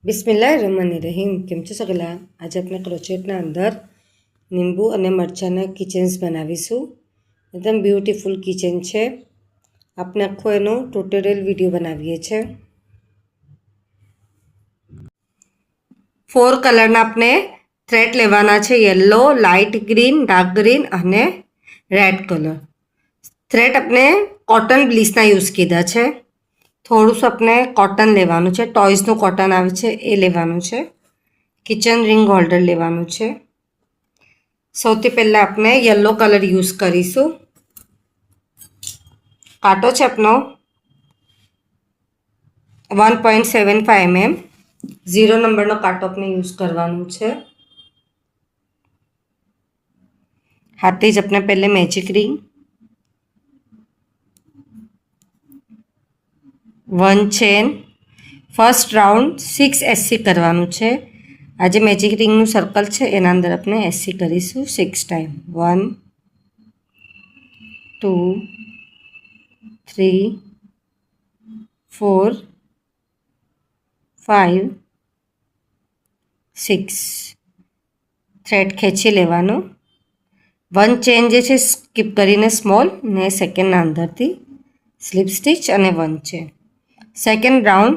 બિસ્મિલ્લાહિર્રહમાનિર્રહીમ. કેમ છો સગલા? આજે આપણે ક્રોચેટના અંદર લીંબુ અને મરચાંના કિચન્સ બનાવીશું. એકદમ બ્યુટીફુલ કિચન છે. આપણે આખો એનો ટ્યુટોરિયલ વિડીયો બનાવીએ છીએ. 4 કલરના આપણે થ્રેડ લેવાના છે. Yellow, light green, dark green અને રેડ કલર. થ્રેડ આપણે કોટન બ્લીસના યુઝ કીધા છે. થોડું આપણે કોટન લેવાનું છે, ટોયસનું કોટન આવે છે એ લેવાનું છે. કિચન રિંગ હોલ્ડર લેવાનું છે. સૌથી પહેલાં આપણે યલો કલર યુઝ કરીશું. કાંટો છે આપણો 1.75 mm. 0 નંબરનો કાંટો આપણે યુઝ કરવાનું છે. હાથે જ આપણે પહેલે magic ring, 1 chain, first round 6 SC કરવાનું છે. આ જે મેજિક રિંગનું સર્કલ છે એના અંદર આપણે SC કરીશું 6 ટાઈમ. 1 2 3 4 5 6. થ્રેડ ખેંચી લેવાનું. 1 ચેન જે છે સ્કીપ કરીને સ્મોલ ને સેકન્ડના અંદરથી સ્લીપ સ્ટીચ અને 1 ચેન. સેકન્ડ રાઉન્ડ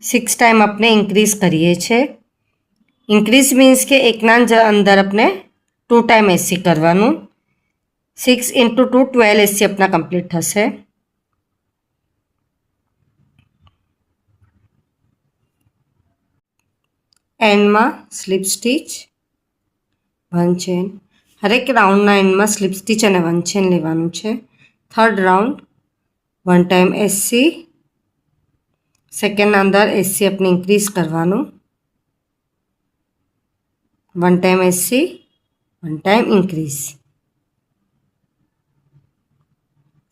6 ટાઈમ આપણે ઇન્ક્રીઝ કરીએ છીએ. ઇન્ક્રીઝ મીન્સ કે એકના અંદર આપણે 2 ટાઈમ SC કરવાનું. 6 × 2 12 SC આપણા કમ્પ્લીટ થશે. એન્ડમાં સ્લીપ સ્ટીચ, 1 ચેન. હરેક રાઉન્ડના એન્ડમાં સ્લીપ સ્ટીચ અને 1 ચેન લેવાનું છે. થર્ડ રાઉન્ડ 1 ટાઈમ SC, સેકન્ડના અંદર SC આપણે ઇન્ક્રીઝ કરવાનું. 1 time SC, 1 time increase.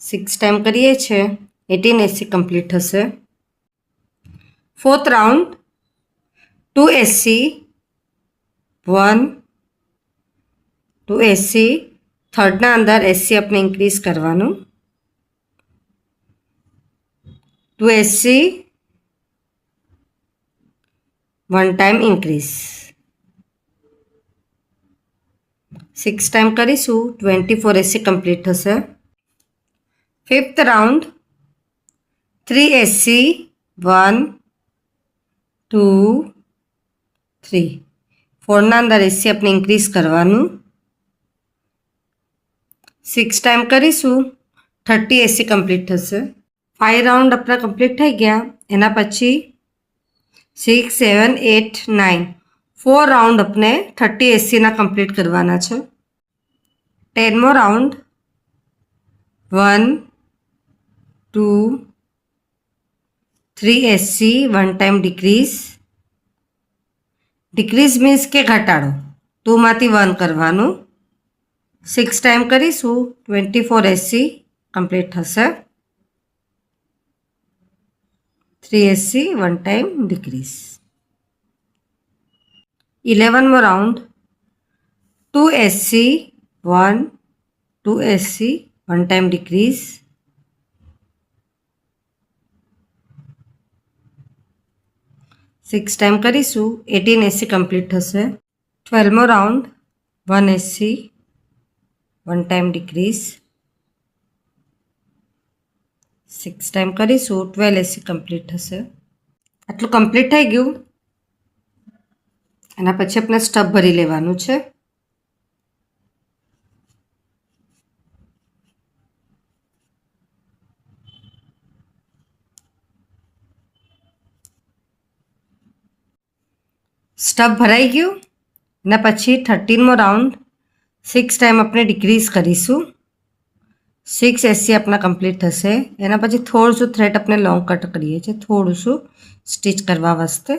6 time કરીએ છીએ 18 SC કમ્પ્લીટ થશે. Fourth round 2 SC, 1 2 SC. થર્ડના અંદર SC આપણે ઇન્ક્રીઝ કરવાનું. 2 SC, 1 ટાઈમ ઇન્ક્રીઝ. 6 ટાઈમ કરીશું 24 SC કમ્પ્લીટ થશે. Fifth round 3 SC, 1 2 3. 4ના અંદર SC આપણે ઇન્ક્રીઝ કરવાનું. 6 ટાઈમ કરીશું 30 SC કમ્પ્લીટ થશે. 5 રાઉન્ડ આપણા કમ્પ્લીટ થઈ ગયા. એના પછી 6 7 8 9 4 રાઉન્ડ આપણે 30 SCના કમ્પ્લીટ કરવાના છે. 10મો round 1 2 3 SC, 1 time decrease. Decrease means કે ઘટાડો. 2માંથી 1 કરવાનું. 6 ટાઈમ કરીશું 24 SC કમ્પ્લીટ થશે. 3 SC, 1 ટાઈમ ડિક્રીઝ. 11મો round 2 SC, 1 2 SC, 1 time decrease. 6 time કરીશું 18 SC કમ્પ્લીટ થશે. 12મો round 1 SC, 1 time decrease. 6 time કરીશું 12 SC કમ્પ્લીટ થશે. આટલું કમ્પ્લીટ થઈ ગયું. એના પછી આપણે સ્ટફ ભરી લેવાનું છે. સ્ટફ ભરાઈ ગયું. એના પછી 13મો રાઉન્ડ 6 ટાઈમ આપણે ડિક્રીઝ કરીશું. 6 SC આપણા કમ્પ્લીટ થશે. એના પછી થોડું શું થ્રેડ આપણે લોંગ કટ કરીએ છીએ, થોડું શું સ્ટીચ કરવા વાસ્તે.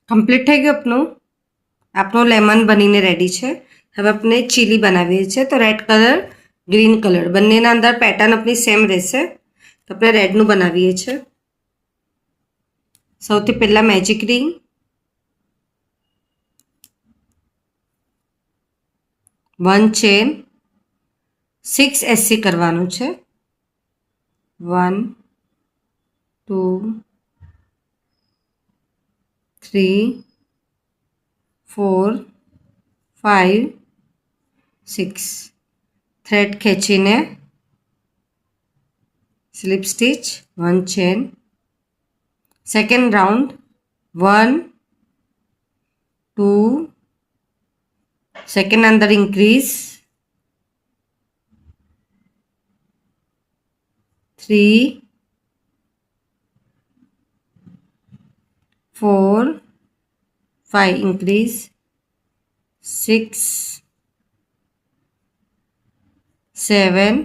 કમ્પ્લીટ થઈ ગયું આપણું લેમન બનીને રેડી છે. હવે આપણે ચીલી બનાવીએ છીએ. તો રેડ કલર, ગ્રીન કલર બંનેના અંદર પેટર્ન આપણી સેમ રહેશે. તો આપણે રેડનું બનાવીએ છીએ. સૌથી પહેલાં મેજિક રિંગ, 1 ચેન, 6 SC કરવાનું છે. 1 2 3 4 5 6 થ્રેડ ખેંચીને slip stitch 1 chain. Second round 1 2 second અંદર increase 3 4 5 increase 6 7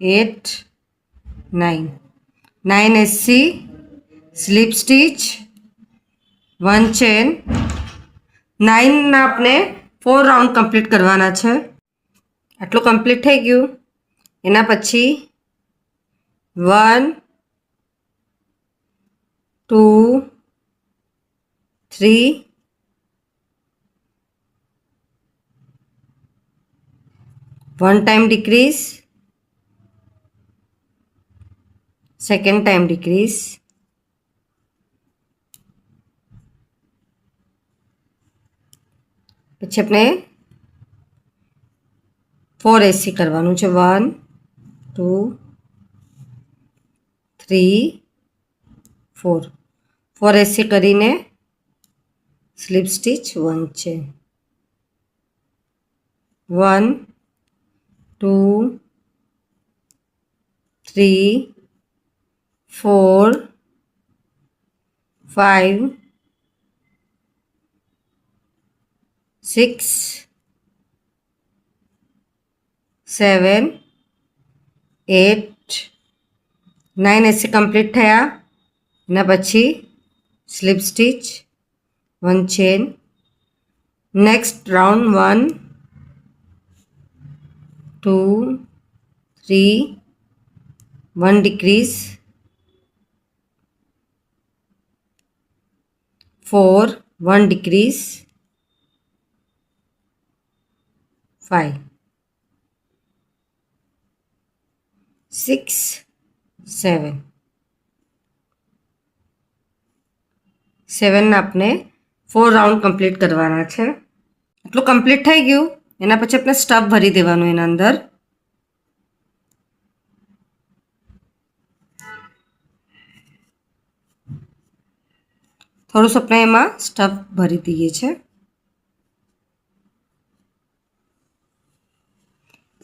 8 9 9 SC slip stitch 1 chain. 9ના આપણે 4 રાઉન્ડ કમ્પ્લીટ કરવાના છે. આટલું કમ્પ્લીટ થઈ ગયું. એના પછી 1 2 3 1 time decrease, second time decrease, પછી આપણે 4 SC કરવાનું છે. 1 2 3 4 4 SC કરીને સ્લીપ સ્ટીચ 1 છે. 1 2 3 4 5 6 7 8 9 એસી કમ્પ્લીટ થયા. એના પછી slip stitch 1 chain. Next round 1 2 3 1 decrease 4 1 decrease 5 6 7 7 આપણે 4 રાઉન્ડ કમ્પ્લીટ કરવાના છે. એટલું કમ્પ્લીટ થઈ ગયું. એના પછી આપણે સ્ટફ ભરી દેવાનું એના અંદર. થોડું આપણે એમાં સ્ટફ ભરી દઈએ છે.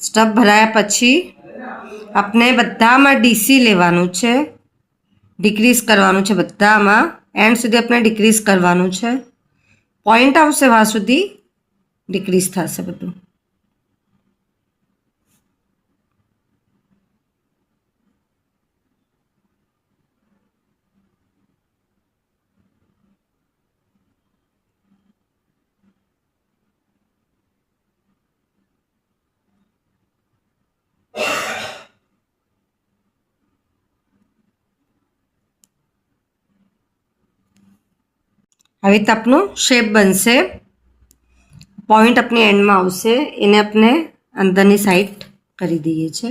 સ્ટફ ભરાયા પછી આપણે બધામાં ડીસી લેવાનું છે, ડિક્રીઝ કરવાનું છે. બધામાં એન્ડ સુધી આપણે ડિક્રીઝ કરવાનું છે. પોઈન્ટ આવશે વાં સુધી ડિક્રીઝ થશે બધું. આવી રીતે આપનું શેપ બનશે. પોઈન્ટ अपने एंड में આવશે, એને આપણે અંદરની સાઈડ કરી દઈએ છે.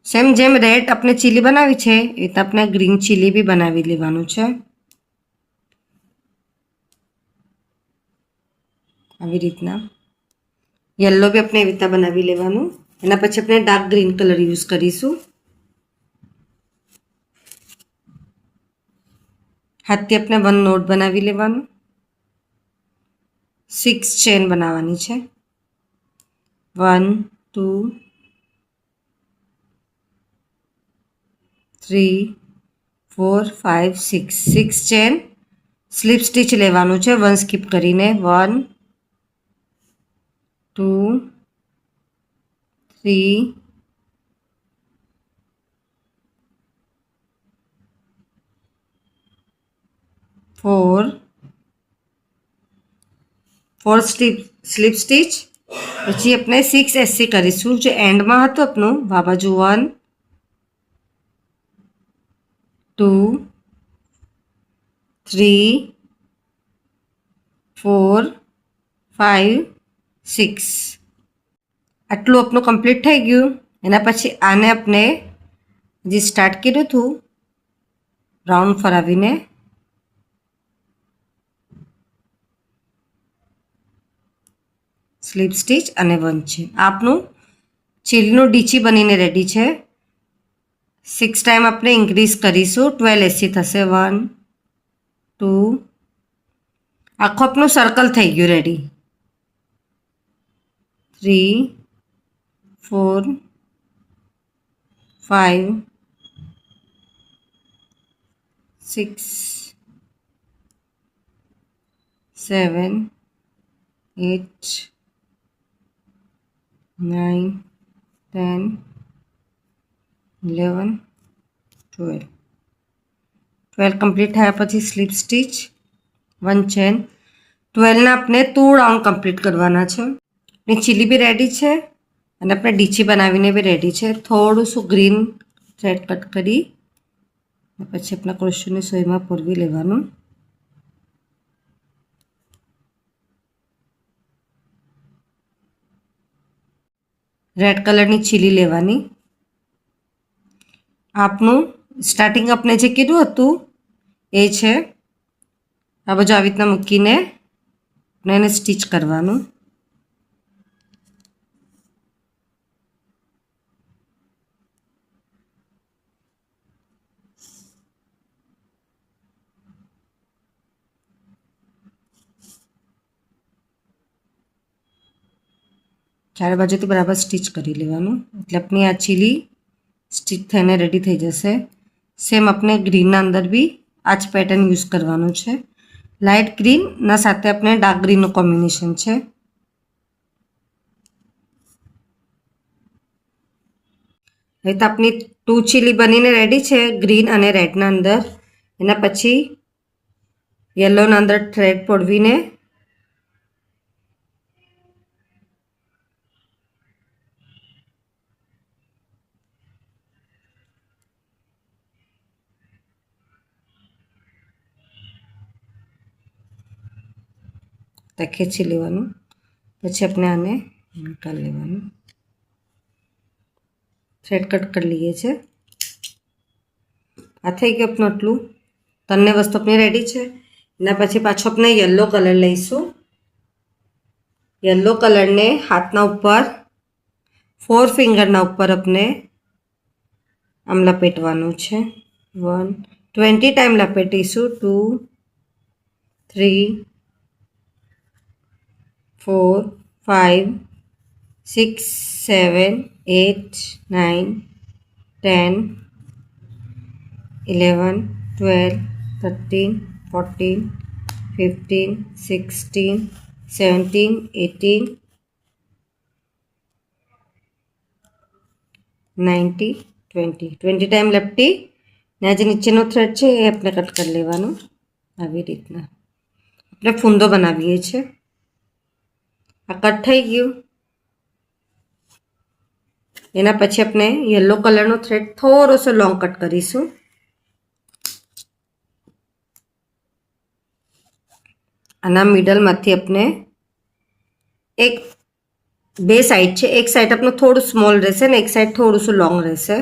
સેમ જેમ રેડ આપણે ચીલી બનાવી છે એ રીતે આપણે ગ્રીન ચીલી બી બનાવી લેવાનું છે. આવી રીતના येलो भी अपने एवी रीते बनावी लेवानुं. एना पछी अपने डार्क ग्रीन कलर यूज करीशुं. हाथथी अपने 1 नोट बनावी लेवानुं. 6 चेन बनावानी छे. 1 2 3 4 5 6 6 चेन. स्लीप स्टीच लेवानुं छे 1 स्कीप करीने. 1 2 3 4 4 સ્લીપ સ્ટીચ. પછી આપણે 6 એસસી કરીશું. જે એન્ડમાં હતું આપણું આ બાજુ 1 2 3 4 5 6 આટલું આપણું કમ્પ્લીટ થઈ ગયું। એના પછી આને આપણે જે સ્ટાર્ટ કર્યું હતું રાઉન્ડ ફરાવીને સ્લીપ સ્ટીચ અને 1 ચેન આપણું ચીલીનું ડીચી બનીને રેડી છે। 6 ટાઈમ આપણે ઇન્ક્રીઝ કરીશું 12 એસી થશે 1 2 આખું આપણું સર્કલ થઈ ગયું રેડી 3 4 5 6 7 8 9 10 11 12 12 કમ્પ્લીટ થયા પછી સ્લીપ સ્ટીચ 1 ચેન 12 ના આપણે 2 રાઉન્ડ કમ્પ્લીટ કરવાના છે। આપણી ચીલી બી રેડી છે અને આપણે ડીચી બનાવીને બી રેડી છે। થોડું શું ગ્રીન થ્રેડ કટ કરી પછી આપણા ક્રોશેટની સોયમાં પૂરવી લેવાનું। રેડ કલરની ચીલી લેવાની। આપણું સ્ટાર્ટિંગ આપણે જે કીધું હતું એ છે આ બાજુ આવી રીતના મૂકીને એને સ્ટીચ કરવાનું। ચારે બાજુથી બરાબર સ્ટીચ કરી લેવાનું એટલે આપણી આ ચીલી સ્ટીચ થઈને રેડી થઈ જશે। સેમ આપણે ગ્રીનના અંદર બી આ જ પેટર્ન યુઝ કરવાનું છે। લાઇટ ગ્રીનના સાથે આપણે ડાર્ક ગ્રીનનું કોમ્બિનેશન છે। હવે તો આપણી 2 ચીલી બનીને રેડી છે ગ્રીન અને રેડના અંદર। એના પછી યલોના અંદર થ્રેડ પોડવીને ખેંચી લેવાનું પછી આપણે આને નીકાળી લેવાનું। થ્રેડ કટ કરી લઈએ છે। આ થઈ ગયું આપણું આટલું 3 વસ્તુ આપણી રેડી છે। એના પછી પાછો આપણે યલો કલર લઈશું। યલો કલરને હાથના ઉપર 4 ફિંગરના ઉપર આપણે આમ લપેટવાનું છે 1 20 ટાઈમ લપેટીશું 2 3 4 5 6 7 8 9 10 11 12 13 14 15 16 17 18 19 20 20 ટાઈમ લપટી ને આ જે નીચેનો થ્રેડ છે એ આપણે કટ કરી લેવાનું આવી રીતના આપણે ફૂંદો બનાવીએ છીએ। આ કટ થઈ ગયું। એના પછી આપણે યલો કલરનો થ્રેડ થોડોસો લોંગ કટ કરીશું। આના મિડલમાંથી આપણે એક 2 સાઈડ છે એક સાઈડ આપણું થોડું સ્મોલ રહેશે ને એક સાઈડ થોડુંસું લોંગ રહેશે।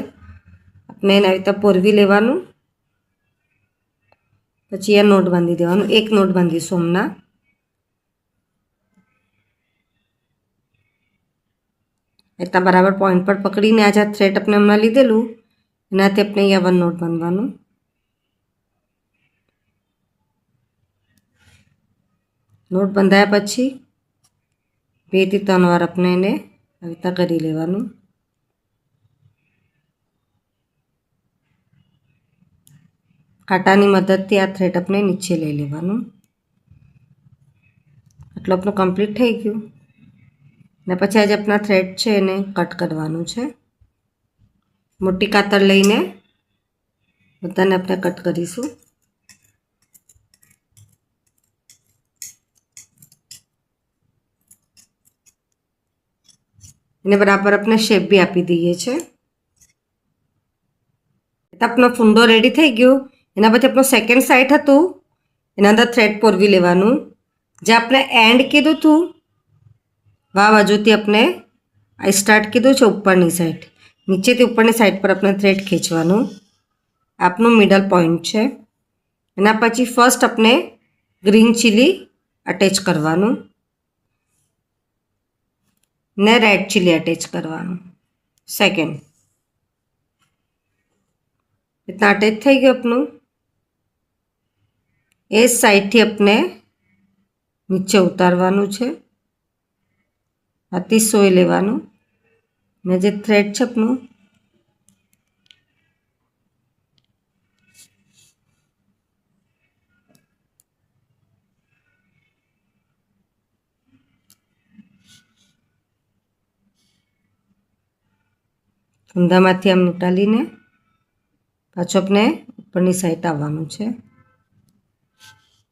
આપણે એના રીતે પોરવી લેવાનું પછી આ નોટ બાંધી દેવાનું એક નોટ બાંધીશું હમણાં એટલા બરાબર પોઈન્ટ પર પકડીને આ જે થ્રેડ આપણે હમણાં લીધેલું એનાથી આપણે અહીંયા 1 નોટ બાંધવાનું। નોટ બંધાયા પછી 2 થી 3 વાર આપણે એને આવી રીતના કરી લેવાનું। કાંટાની મદદથી આ થ્રેડ આપણે નીચે લઈ લેવાનું। આટલું આપણું કમ્પ્લીટ થઈ ગયું ને પછી આજે આપણા થ્રેડ છે એને કટ કરવાનું છે। મોટી કાતર લઈને બધાને આપણે કટ કરીશું। એને બરાબર આપણે શેપ બી આપી દઈએ છે। તો આપણો ફૂંડો રેડી થઈ ગયો. એના પછી આપણું સેકન્ડ સાઈડ હતું એના અંદર થ્રેડ પોરવી લેવાનું. જે આપણે એન્ડ કીધું હતું આ બાજુથી આપણે આ સ્ટાર્ટ કીધું છે ઉપરની સાઈડ, નીચેથી ઉપરની સાઈડ પર આપણે થ્રેડ ખેંચવાનું. આપનું મિડલ પોઈન્ટ છે. એના પછી ફર્સ્ટ આપણે ગ્રીન ચીલી અટેચ કરવાનું ને રેડ ચીલી અટેચ કરવાનું. સેકન્ડ इतना अटैच થઈ ગયું આપનું. એ સાઈડથી આપણે નીચે ઉતારવાનું છે. આથી સોય લેવાનું ને જે થ્રેડ છે આપનું ફૂંદામાંથી આમ નીકાળીને પાછું આપણે ઉપરની સાઈડ આવવાનું છે.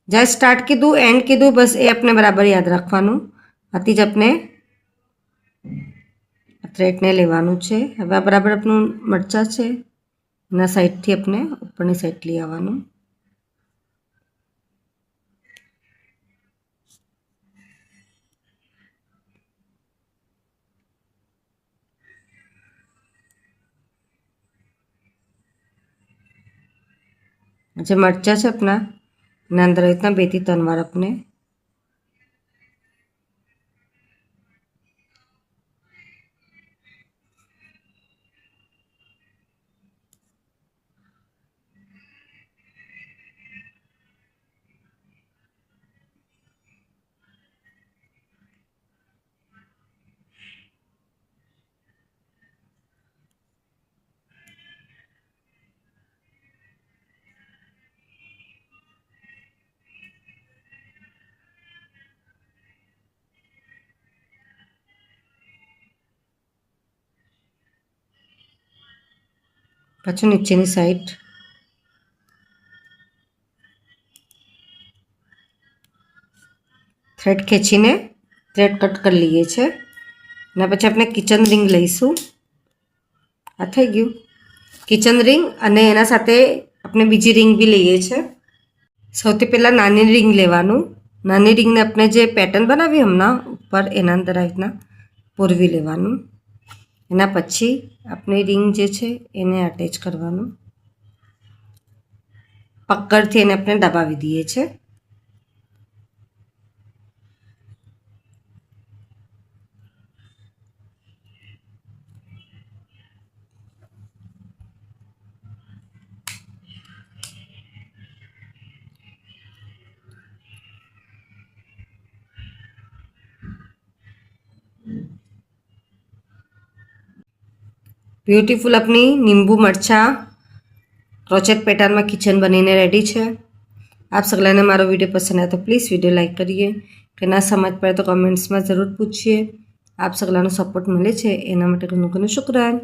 જ્યાં સ્ટાર્ટ કીધું એન્ડ કીધું બસ એ આપણે બરાબર યાદ રાખવાનું. આથી જ આપણે થ્રેડને લેવાનું છે. હવે આ બરાબર આપણું મરચાં છે એના સાઈડથી આપણે ઉપરની સાઈડ લઈ આવવાનું. જે મરચાં છે આપણા એના અંદર રીતના 2 થી 3 વાર આપણે પાછું નીચેની સાઈડ થ્રેડ ખેંચીને થ્રેડ કટ કરી લઈએ છીએ. એના પછી આપણે કિચન રિંગ લઈશું. આ થઈ ગયું કિચન રિંગ. અને એના સાથે આપણે બીજી રિંગ બી લઈએ છીએ. સૌથી પહેલાં નાની રિંગ લેવાનું. નાની રિંગને આપણે જે પેટર્ન બનાવી હમણાં ઉપર એના અંદર આવી રીતના પૂરવી લેવાનું. એના પછી આપણી રિંગ જે છે એને અટેચ કરવાનું. પકડથી એને આપણે દબાવી દઈએ છીએ. ब्यूटीफुल अपनी नींबू मरचा क्रोचेट पैटर्न में किचन बनीने रेडी है. आप सगला ने मारो वीडियो पसंद आए तो प्लीज़ वीडियो लाइक करिए. कि ना समझ पड़े तो कमेंट्स में ज़रूर पूछिए. आप सगला सपोर्ट मिले एना माटे घणो घणो शुक्रान.